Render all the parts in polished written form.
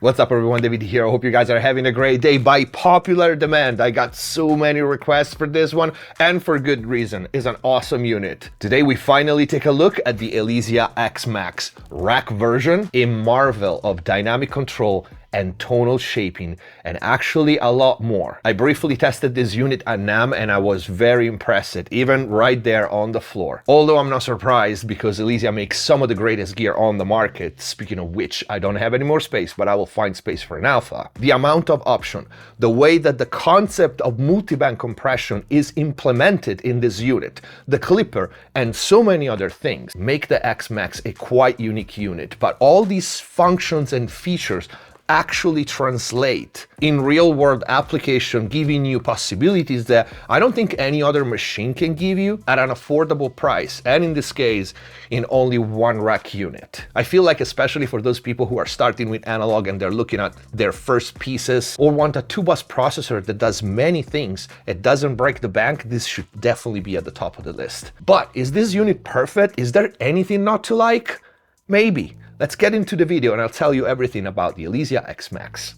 What's up everyone, David here. I hope you guys are having a great day. By popular demand, I got so many requests for this one, and for good reason. It's an awesome unit. Today we finally take a look at the Elysia XMAX rack version, a marvel of dynamic control and tonal shaping, and actually a lot more. I briefly tested this unit at NAMM and I was very impressed, even right there on the floor. Although I'm not surprised because Elysia makes some of the greatest gear on the market. Speaking of which, I don't have any more space, but I will find space for an alpha. The amount of option, the way that the concept of multiband compression is implemented in this unit, the clipper, and so many other things make the XMAX a quite unique unit. But all these functions and features actually translate in real-world application, giving you possibilities that I don't think any other machine can give you at an affordable price, and in this case, in only one rack unit. I feel like especially for those people who are starting with analog and they're looking at their first pieces or want a 2-bus processor that does many things, it doesn't break the bank, this should definitely be at the top of the list. But is this unit perfect? Is there anything not to like? Maybe. Let's get into the video and I'll tell you everything about the Elysia XMAX.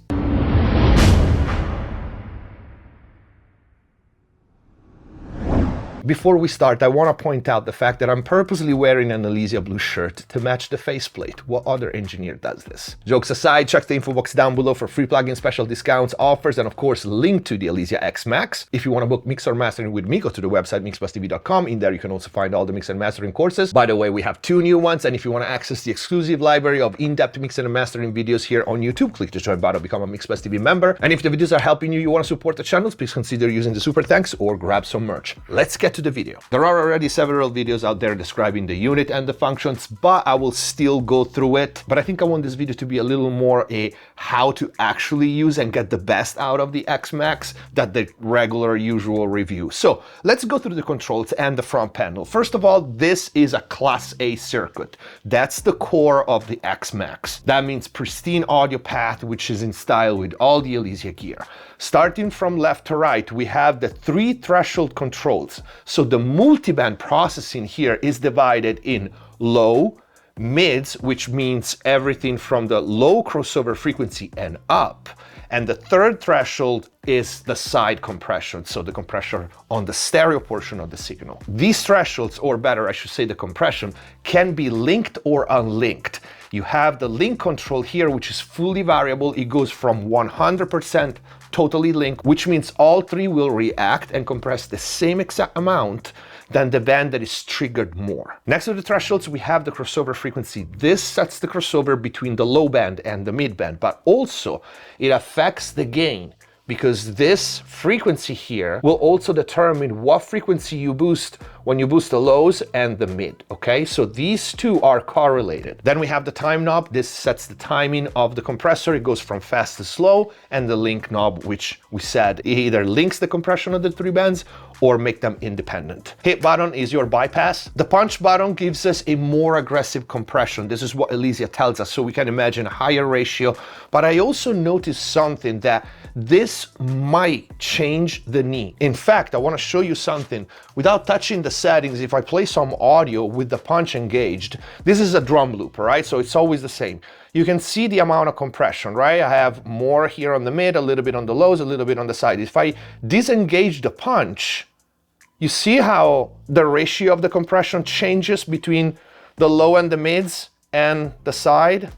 Before we start, I want to point out the fact that I'm purposely wearing an Elysia blue shirt to match the faceplate. What other engineer does this? Jokes aside, check the info box down below for free plugin special discounts, offers, and of course, link to the Elysia XMAX. If you want to book mix or mastering with me, go to the website mix+tv.com. In there, you can also find all the mix and mastering courses. By the way, we have 2 new ones, and if you want to access the exclusive library of in-depth mix and mastering videos here on YouTube, click the join button, become a Mix+TV member. And if the videos are helping you, you want to support the channels, please consider using the super thanks or grab some merch. Let's get to the video. There are already several videos out there describing the unit and the functions, but I will still go through it. But I think I want this video to be a little more a how to actually use and get the best out of the XMAX than the regular usual review. So let's go through the controls and the front panel. First of all, this is a Class A circuit. That's the core of the XMAX. That means pristine audio path, which is in style with all the Elysia gear. Starting from left to right, we have the 3 threshold controls. So the multiband processing here is divided in low, mids, which means everything from the low crossover frequency and up. And the 3rd threshold is the side compression, so the compression on the stereo portion of the signal. These thresholds, or better, I should say the compression, can be linked or unlinked. You have the link control here, which is fully variable. It goes from 100% totally linked, which means all 3 will react and compress the same exact amount than the band that is triggered more. Next to the thresholds, we have the crossover frequency. This sets the crossover between the low band and the mid band, but also it affects the gain, because this frequency here will also determine what frequency you boost when you boost the lows and the mid, okay? So these 2 are correlated. Then we have the time knob. This sets the timing of the compressor. It goes from fast to slow, and the link knob, which we said it either links the compression of the 3 bands or make them independent. Hit button is your bypass. The punch button gives us a more aggressive compression. This is what Elysia tells us, so we can imagine a higher ratio. But I also noticed something, that this might change the knee. In fact, I want to show you something. Without touching the settings, if I play some audio with the punch engaged, this is a drum loop, right? So it's always the same. You can see the amount of compression, right? I have more here on the mid, a little bit on the lows, a little bit on the side. If I disengage the punch, you see how the ratio of the compression changes between the low and the mids and the side?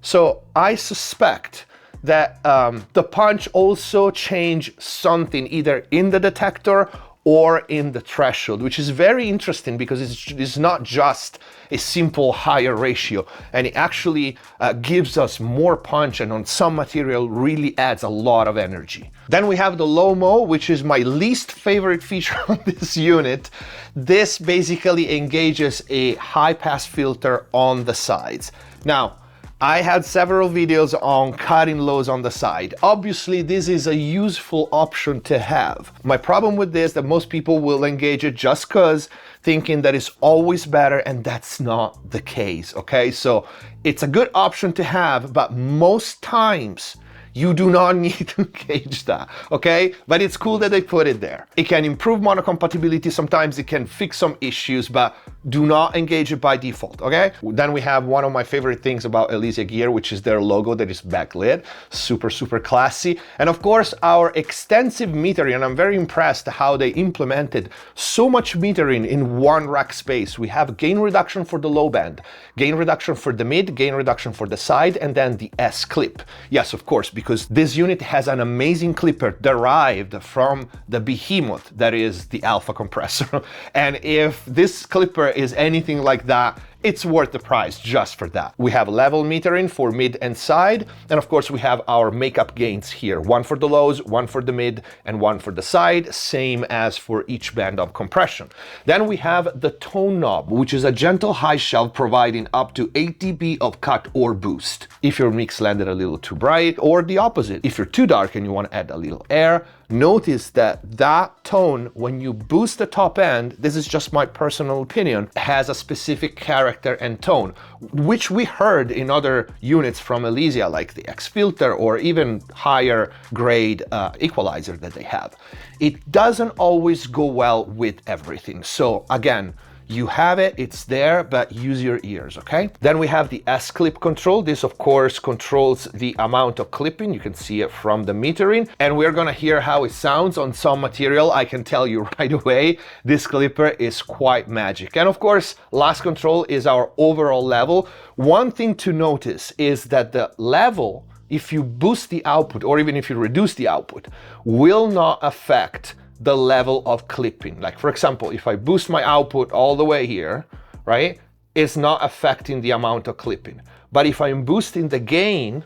So I suspect that the punch also changed something either in the detector or in the threshold, which is very interesting because it's not just a simple higher ratio, and it actually gives us more punch, and on some material really adds a lot of energy. Then we have the low-mo, which is my least favorite feature on this unit. This basically engages a high-pass filter on the sides. Now, I had several videos on cutting lows on the side. Obviously, this is a useful option to have. My problem with this is that most people will engage it just because, thinking that it's always better, and that's not the case, okay? So it's a good option to have, but most times You do not need to engage that, okay? But it's cool that they put it there. It can improve monocompatibility, sometimes it can fix some issues, but do not engage it by default, okay? Then we have one of my favorite things about Elysia gear, which is their logo that is backlit. Super, super classy. And of course, our extensive metering, and I'm very impressed how they implemented so much metering in one rack space. We have gain reduction for the low band, gain reduction for the mid, gain reduction for the side, and then the S clip. Yes, of course, because this unit has an amazing clipper derived from the behemoth that is the alpha compressor. And if this clipper is anything like that, it's worth the price just for that. We have level metering for mid and side, and of course we have our makeup gains here. One for the lows, one for the mid, and one for the side, same as for each band of compression. Then we have the tone knob, which is a gentle high shelf providing up to 8 dB of cut or boost. If your mix landed a little too bright, or the opposite, if you're too dark and you want to add a little air, notice that that tone, when you boost the top end, this is just my personal opinion, has a specific character and tone, which we heard in other units from Elysia, like the X filter or even higher grade equalizer that they have. It doesn't always go well with everything. So again, you have it, it's there, but use your ears, okay? Then we have the S-clip control. This, of course, controls the amount of clipping. You can see it from the metering, and we're gonna hear how it sounds on some material. I can tell you right away, this clipper is quite magic. And of course, last control is our overall level. One thing to notice is that the level, if you boost the output, or even if you reduce the output, will not affect the level of clipping. Like for example, if I boost my output all the way here, right, it's not affecting the amount of clipping. But if I'm boosting the gain,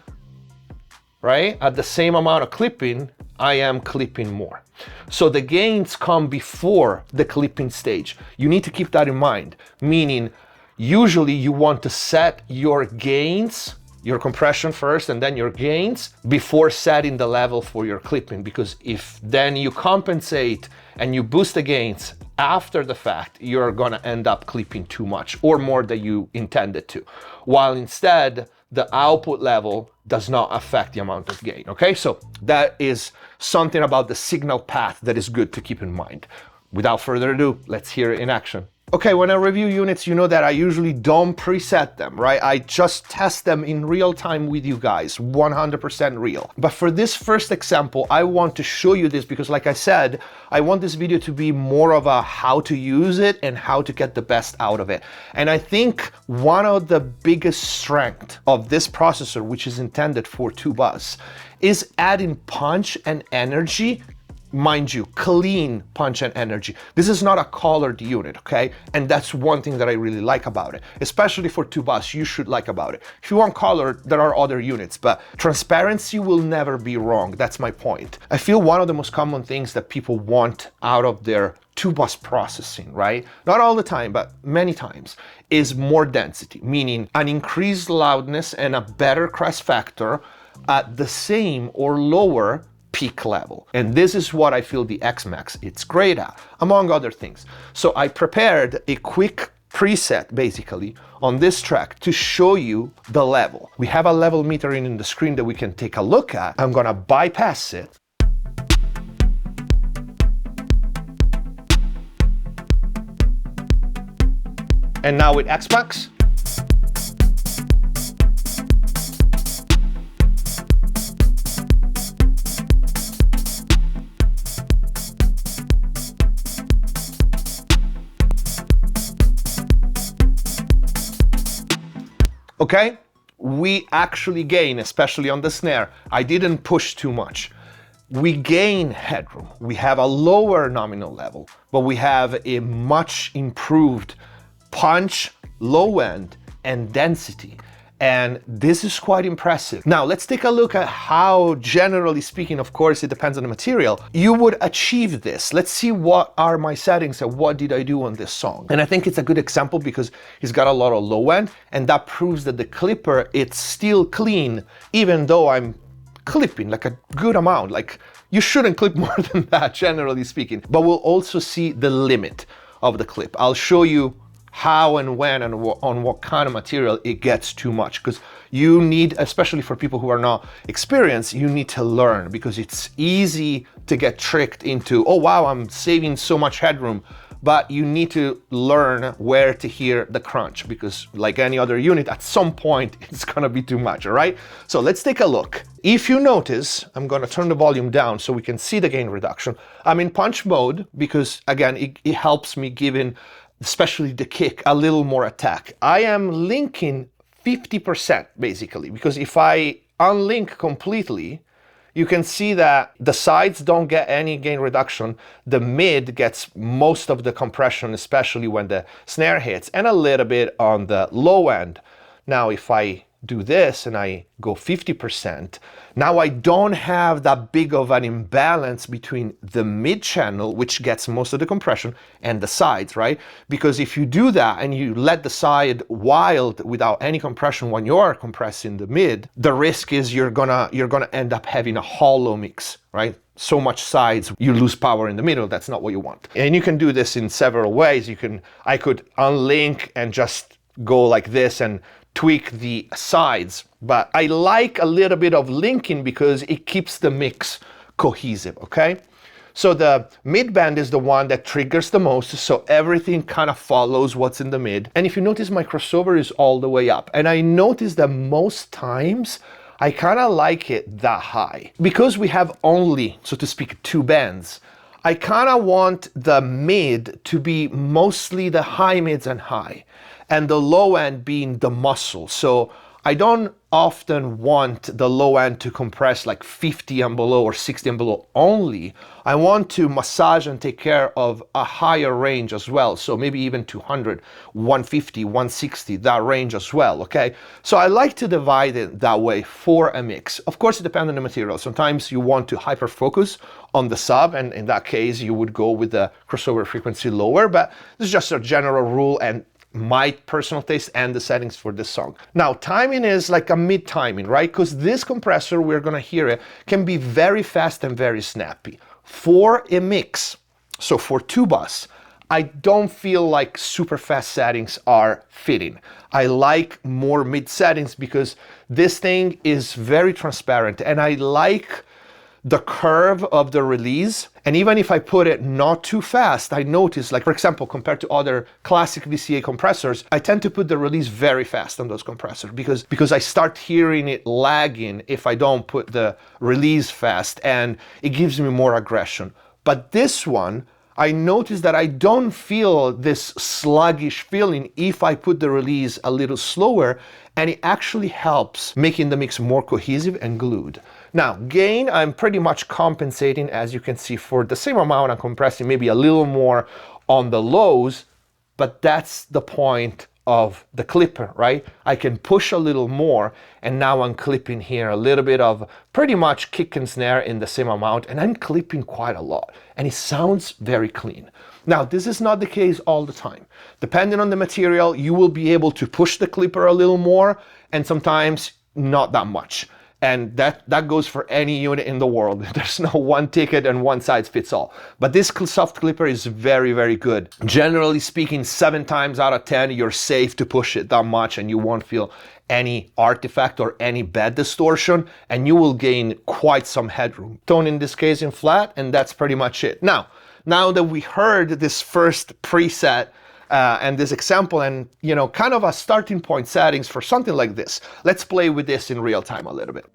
right, at the same amount of clipping, I am clipping more. So the gains come before the clipping stage. You need to keep that in mind, meaning usually you want to set your gains, your compression first and then your gains before setting the level for your clipping, because if then you compensate and you boost the gains after the fact, you're gonna end up clipping too much or more than you intended to, while instead the output level does not affect the amount of gain, okay? So that is something about the signal path that is good to keep in mind. Without further ado, let's hear it in action. Okay, when I review units, you know that I usually don't preset them, right? I just test them in real time with you guys, 100% real. But for this first example, I want to show you this because like I said, I want this video to be more of a how to use it and how to get the best out of it. And I think one of the biggest strengths of this processor, which is intended for 2-bus, is adding punch and energy. Mind you, clean punch and energy. This is not a colored unit, okay? And that's one thing that I really like about it, especially for 2-bus, you should like about it. If you want color, there are other units, but transparency will never be wrong. That's my point. I feel one of the most common things that people want out of their 2-bus processing, right? Not all the time, but many times, is more density, meaning an increased loudness and a better crest factor at the same or lower peak level. And this is what I feel the XMAX it's great at, among other things. So I prepared a quick preset basically on this track to show you the level. We have a level metering in the screen that we can take a look at. I'm gonna bypass it. And now with XMAX, okay, we actually gain, especially on the snare. I didn't push too much. We gain headroom. We have a lower nominal level, but we have a much improved punch, low end, and density. And this is quite impressive. Now let's take a look at how, generally speaking, of course it depends on the material, you would achieve this. Let's see what are my settings and what did I do on this song. And I think it's a good example because he's got a lot of low end, and that proves that the clipper, it's still clean, even though I'm clipping like a good amount. Like you shouldn't clip more than that, generally speaking. But we'll also see the limit of the clip. I'll show you how and when and on what kind of material it gets too much, because you need, especially for people who are not experienced, you need to learn, because it's easy to get tricked into, oh wow, I'm saving so much headroom, but you need to learn where to hear the crunch, because like any other unit, at some point it's gonna be too much, all right? So let's take a look. If you notice, I'm gonna turn the volume down so we can see the gain reduction. I'm in punch mode because again, it helps me giving, especially the kick, a little more attack. I am linking 50% basically, because if I unlink completely, you can see that the sides don't get any gain reduction. The mid gets most of the compression, especially when the snare hits, and a little bit on the low end. Now, if I do this and I go 50%, now I don't have that big of an imbalance between the mid channel, which gets most of the compression, and the sides, right? Because if you do that and you let the side wild without any compression when you're compressing the mid, the risk is you're gonna end up having a hollow mix, right? So much sides, you lose power in the middle. That's not what you want. And you can do this in several ways. I could unlink and just go like this and tweak the sides, but I like a little bit of linking because it keeps the mix cohesive, okay? So the mid band is the one that triggers the most, so everything kind of follows what's in the mid. And if you notice, my crossover is all the way up, and I notice that most times I kind of like it that high. Because we have only, so to speak, two bands, I kind of want the mid to be mostly the high mids and high, and the low end being the muscle. So I don't often want the low end to compress like 50 and below or 60 and below only. I want to massage and take care of a higher range as well. So maybe even 200, 150, 160, that range as well, okay? So I like to divide it that way for a mix. Of course, it depends on the material. Sometimes you want to hyper focus on the sub, and in that case, you would go with the crossover frequency lower, but this is just a general rule and my personal taste and the settings for this song. Now, timing is like a mid timing, right? Because this compressor, we're gonna hear it, can be very fast and very snappy. For a mix, so for two bus, I don't feel like super fast settings are fitting. I like more mid settings because this thing is very transparent, and I like the curve of the release. And even if I put it not too fast, I notice, like for example, compared to other classic VCA compressors, I tend to put the release very fast on those compressors because I start hearing it lagging if I don't put the release fast, and it gives me more aggression. But this one, I notice that I don't feel this sluggish feeling if I put the release a little slower, and it actually helps making the mix more cohesive and glued. Now, gain, I'm pretty much compensating, as you can see, for the same amount I'm compressing, maybe a little more on the lows, but that's the point of the clipper, right? I can push a little more, and now I'm clipping here a little bit of pretty much kick and snare in the same amount, and I'm clipping quite a lot, and it sounds very clean. Now, this is not the case all the time. Depending on the material, you will be able to push the clipper a little more, and sometimes not that much. And that goes for any unit in the world. There's no one ticket and one size fits all. But this soft clipper is very, very good. Generally speaking, 7 times out of 10, you're safe to push it that much and you won't feel any artifact or any bed distortion, and you will gain quite some headroom. Tone in this case in flat, and that's pretty much it. Now that we heard this first preset, and this example, and kind of a starting point settings for something like this, let's play with this in real time a little bit.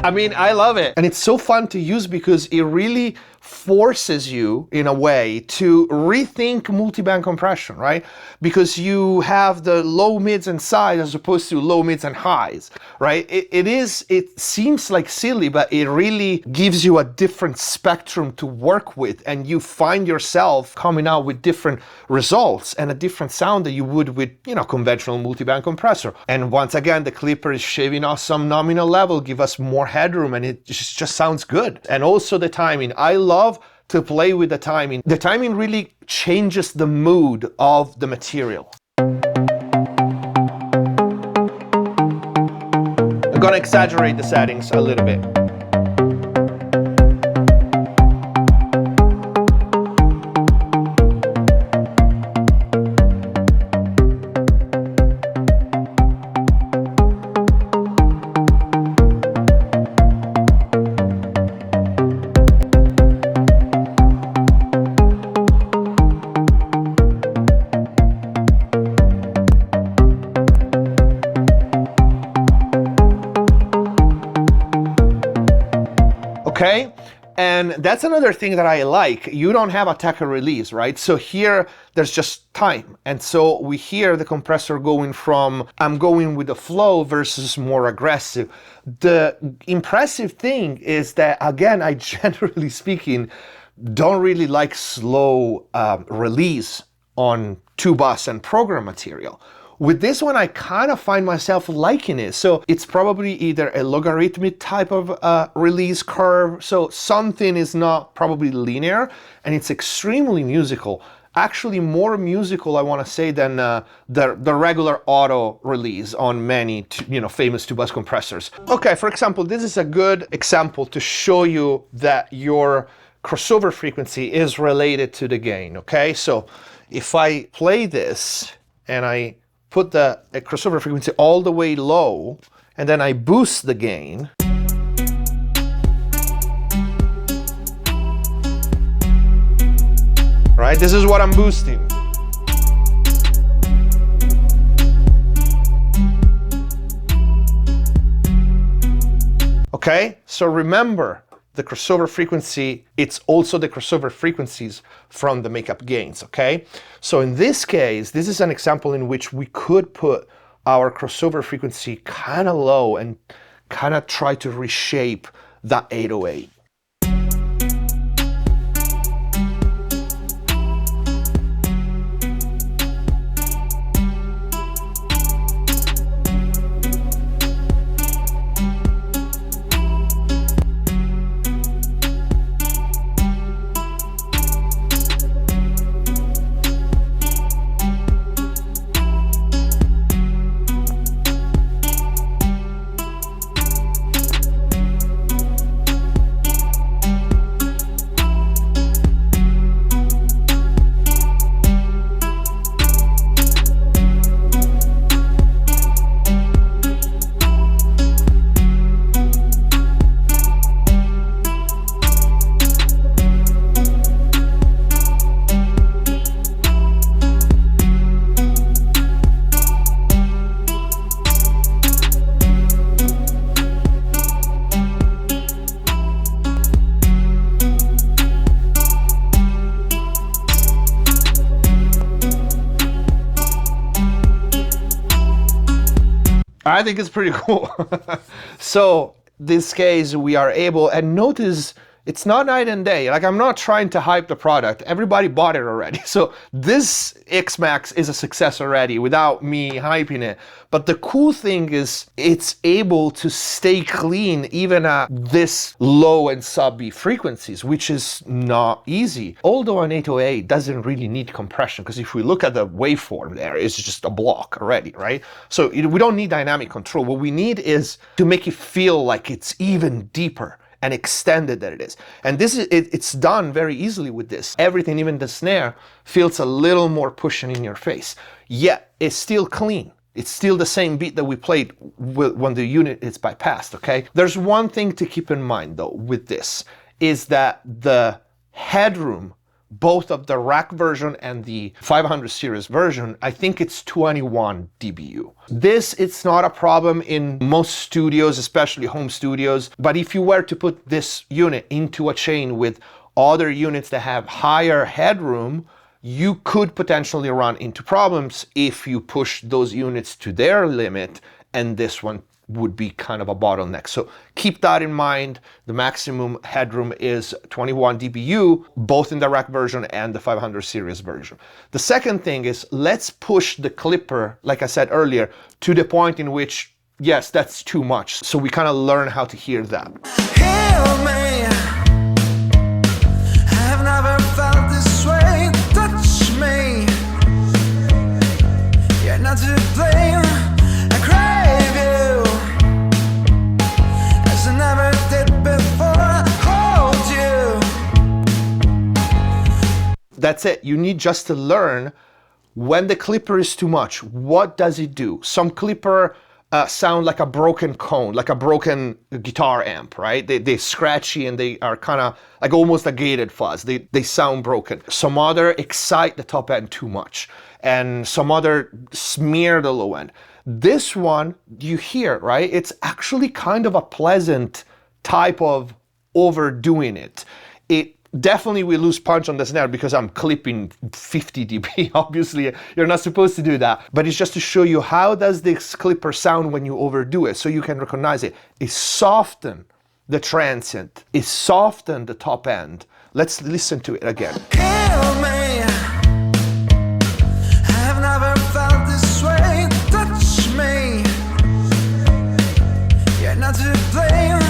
I mean, I love it. And it's so fun to use because it really forces you, in a way, to rethink multiband compression, right? Because you have the low mids and sides as opposed to low mids and highs, right? It seems like silly, but it really gives you a different spectrum to work with, and you find yourself coming out with different results and a different sound that you would with, you know, conventional multiband compressor. And once again, the clipper is shaving off some nominal level, give us more headroom, and it just sounds good. And also the timing. I love to play with the timing. The timing really changes the mood of the material. I'm gonna exaggerate the settings a little bit. Okay, and that's another thing that I like. You don't have attack or release, right? So here there's just time. And so we hear the compressor going from I'm going with the flow versus more aggressive. The impressive thing is that, again, I generally speaking don't really like slow release on two bus and program material. With this one, I kind of find myself liking it. So it's probably either a logarithmic type of release curve. So something is not probably linear, and it's extremely musical. Actually more musical, I want to say, than the regular auto release on many, famous two-bus compressors. Okay, for example, this is a good example to show you that your crossover frequency is related to the gain, okay? So if I play this and I put the crossover frequency all the way low, and then I boost the gain, right? This is what I'm boosting. Okay, so remember, the crossover frequency, it's also the crossover frequencies from the makeup gains, okay? So in this case, this is an example in which we could put our crossover frequency kind of low and kind of try to reshape that 808. I think it's pretty cool. So this case we are able, and notice it's not night and day. Like, I'm not trying to hype the product. Everybody bought it already. So this XMAX is a success already without me hyping it. But the cool thing is it's able to stay clean even at this low and sub-B frequencies, which is not easy. Although an 808 doesn't really need compression, because if we look at the waveform there, it's just a block already, right? So we don't need dynamic control. What we need is to make it feel like it's even deeper and extended that it is. And this is it's done very easily with this. Everything, even the snare, feels a little more pushing in your face. Yet it's still clean. It's still the same beat that we played when the unit is bypassed, okay? There's one thing to keep in mind though with this, is that the headroom both of the rack version and the 500 series version, I think it's 21 dBu. This, it's not a problem in most studios, especially home studios, but if you were to put this unit into a chain with other units that have higher headroom, you could potentially run into problems if you push those units to their limit, and this one would be kind of a bottleneck. So keep that in mind. The maximum headroom is 21 dBu, both in the rack version and the 500 series version. The second thing is, let's push the clipper, like I said earlier, to the point in which, yes, that's too much. So we kind of learn how to hear that. Heal me. I have never felt this way. Touch me. You're not to blame. I crave you as I never did before. Hold you. That's it. You need just to learn when the clipper is too much. What does it do? Some clipper sound like a broken cone, like a broken guitar amp, right? They're scratchy and they are kind of like almost a gated fuzz. They sound broken. Some other excite the top end too much, and some other smear the low end. This one, you hear, right? It's actually kind of a pleasant type of overdoing it. It definitely will lose punch on the snare because I'm clipping 50 dB. Obviously, you're not supposed to do that. But it's just to show you how does this clipper sound when you overdo it, so you can recognize it. It softens the transient. It softens the top end. Let's listen to it again. Heal me. I have never felt this way. Touch me. You're not to blame.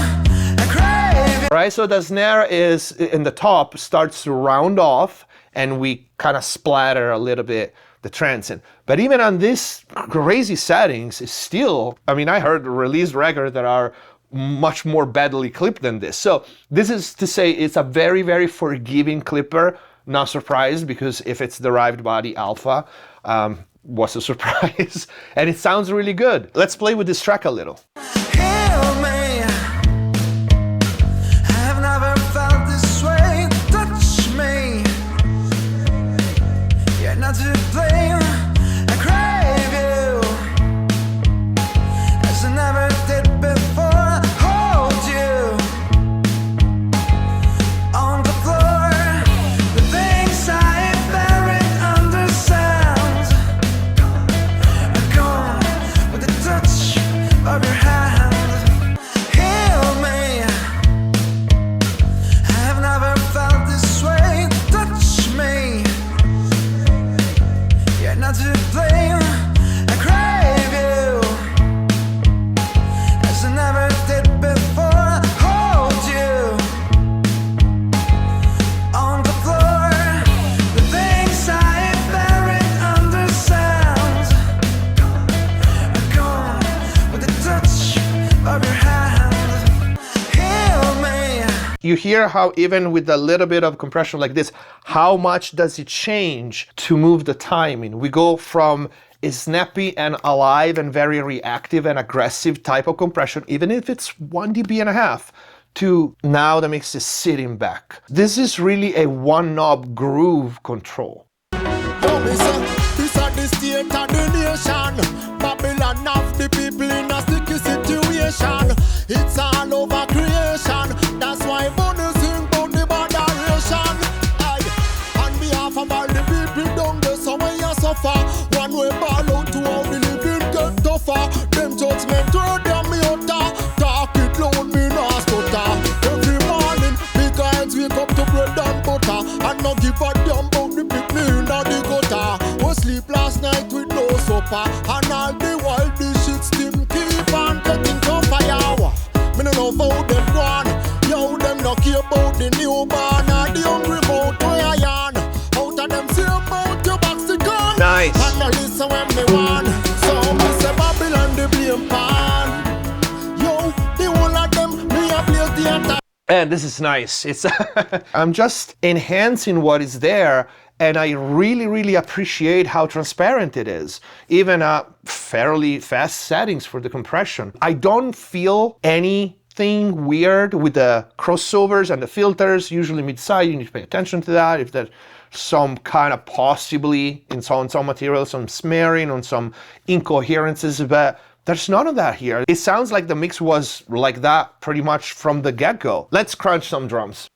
I crave you. Right, so the snare is in the top, starts to round off, and we kind of splatter a little bit the transient. But even on this crazy settings, it's still, I mean, I heard released records that are much more badly clipped than this. So this is to say it's a very, very forgiving clipper. Not surprised, because if it's derived body alpha, what's a surprise? And it sounds really good. Let's play with this track a little. Heal me. I have never felt this way. Touch me. You're not to blame. I crave you as I never did before. Hold you on the floor. The things I buried under sound are gone with the touch of your hand. Heal me. I have never felt this way. Touch me. You're not to blame. I crave you as I never did before. Hold you on the floor. The things I buried under sound are gone with the touch of your hand. Heal me. You hear how even with a little bit of compression like this, how much does it change to move the timing? We go from a snappy and alive and very reactive and aggressive type of compression, even if it's 1 dB and a half, to now the mix is sitting back. This is really a one knob groove control. This are the state of the nation. Babylon of the people in a sticky situation. It's all over creation. That's why bonus sing about the moderation. Aye. On behalf of all the people down there, so when you suffer, one way ball out to how the living get tougher. Them judgment throw them me utter. Talk it loud, me not stutter. Every morning, big guys wake up to bread and butter. And not give a damn about the people in the gutter. We sleep last night with no supper. And all the while the shit steam keep on getting tougher. Me no know about them gone. Yo, them no care about the newborn or the hungry boat where I yarn. Out of them say about your box the gun. Nice. And no listen when me want. So me say Babylon the blame pan. Yo, the whole of them me a place the attack. And this is nice. It's I'm just enhancing what is there, and I really, really appreciate how transparent it is. Even fairly fast settings for the compression. I don't feel any something weird with the crossovers and the filters, usually mid-side. You need to pay attention to that. If there's some kind of possibly in some material, some smearing on some incoherences, but there's none of that here. It sounds like the mix was like that pretty much from the get-go. Let's crunch some drums.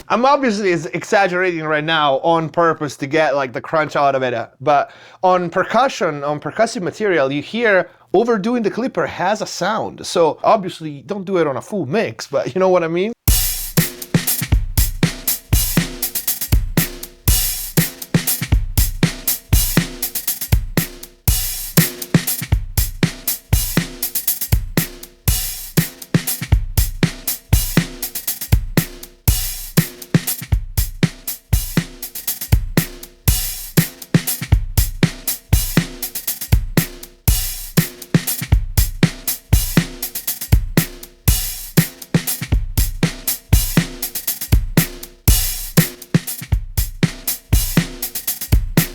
I'm obviously exaggerating right now on purpose to get like the crunch out of it, but on percussion, on percussive material, you hear overdoing the clipper has a sound. So obviously don't do it on a full mix, but you know what I mean?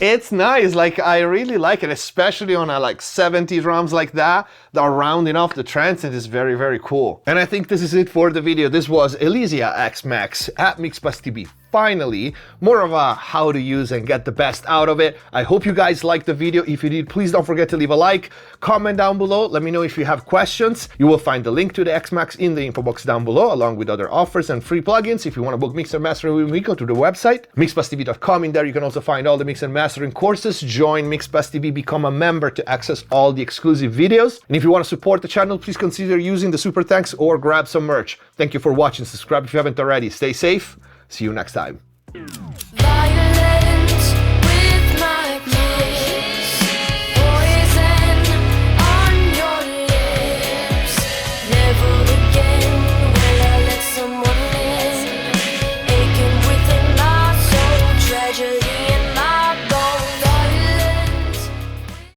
It's nice, like I really like it, especially on a like 70 drums like that. The rounding off the transient is very, very cool. And I think this is it for the video. This was Elysia XMAX at MixBuzzTV. Finally, more of a how to use and get the best out of it. I hope you guys liked the video. If you did, please don't forget to leave a like, comment down below. Let me know if you have questions. You will find the link to the XMAX in the info box down below, along with other offers and free plugins. If you want to book mix and mastering with me, go to the website, mixbuzztv.com. In there, you can also find all the mix and mastering courses. Join MixBuzzTV, become a member to access all the exclusive videos. And if you want to support the channel, please consider using the super thanks or grab some merch. Thank you for watching. Subscribe if you haven't already. Stay safe. See you next time.